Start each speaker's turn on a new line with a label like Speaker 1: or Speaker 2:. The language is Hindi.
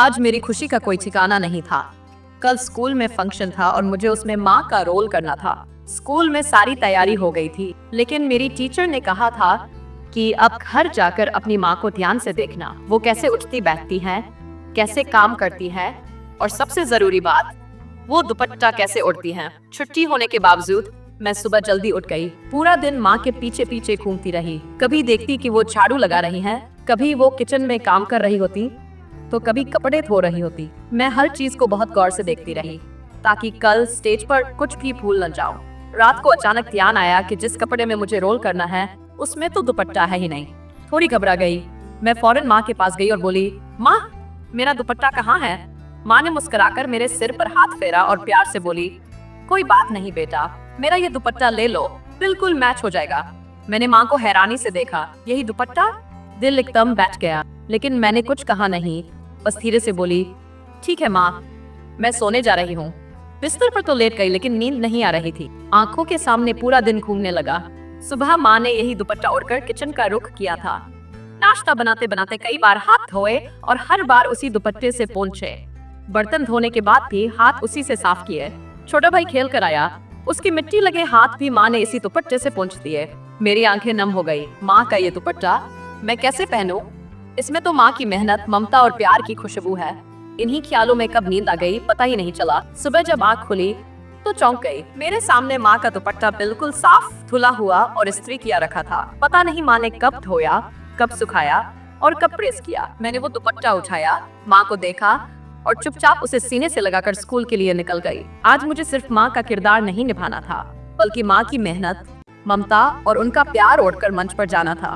Speaker 1: आज मेरी खुशी का कोई ठिकाना नहीं था। कल स्कूल में फंक्शन था और मुझे उसमें माँ का रोल करना था। स्कूल में सारी तैयारी हो गई थी, लेकिन मेरी टीचर ने कहा था कि अब घर जाकर अपनी माँ को ध्यान से देखना, वो कैसे उठती बैठती है, कैसे काम करती है, और सबसे जरूरी बात, वो दुपट्टा कैसे ओढ़ती है। छुट्टी होने के बावजूद मैं सुबह जल्दी उठ गई। पूरा दिन माँ के पीछे पीछे घूमती रही। कभी देखती कि वो झाड़ू लगा रही हैं, कभी वो किचन में काम कर रही होती, तो कभी कपड़े धो रही होती। मैं हर चीज को बहुत गौर से देखती रही ताकि कल स्टेज पर कुछ भी भूल न जाऊं। रात को अचानक ध्यान आया कि जिस कपड़े में मुझे रोल करना है उसमें तो दुपट्टा है ही नहीं। थोड़ी घबरा गई। मैं फौरन माँ के पास गई और बोली, माँ, मेरा दुपट्टा कहाँ है? माँ ने मुस्कुराकर मेरे सिर पर हाथ फेरा और प्यार से बोली, कोई बात नहीं बेटा, मेरा ये दुपट्टा ले लो, बिल्कुल मैच हो जाएगा। मैंने माँ को हैरानी से देखा। यही दुपट्टा? दिल एकदम बैठ गया, लेकिन मैंने कुछ कहा नहीं, बस धीरे से बोली, ठीक है माँ, मैं सोने जा रही हूँ। बिस्तर पर तो लेट गई, लेकिन नींद नहीं आ रही थी। आंखों के सामने पूरा दिन घूमने लगा। सुबह माँ ने यही दुपट्टा ओढ़कर किचन का रुख किया था। नाश्ता बनाते बनाते कई बार हाथ धोए और हर बार उसी दुपट्टे से पोंछे। बर्तन धोने के बाद भी हाथ उसी से साफ किए। छोटा भाई खेल कर आया, उसकी मिट्टी लगे हाथ भी माँ ने इसी दुपट्टे से पोंछ दिए। मेरी आंखें नम हो गई। माँ का ये दुपट्टा मैं कैसे पहनूं? इसमें तो माँ की मेहनत, ममता और प्यार की खुशबू है। इन्हीं ख्यालों में कब नींद आ गई पता ही नहीं चला। सुबह जब आँख खुली तो चौंक गई। मेरे सामने माँ का दुपट्टा बिल्कुल साफ धुला हुआ और इस्त्री किया रखा था। पता नहीं माँ ने कब धोया, कब सुखाया और कब प्रेस किया। मैंने वो दुपट्टा उठाया, माँ को देखा और चुपचाप उसे सीने से लगाकर स्कूल के लिए निकल गई। आज मुझे सिर्फ माँ का किरदार नहीं निभाना था, बल्कि माँ की मेहनत, ममता और उनका प्यार ओढ़कर मंच पर जाना था।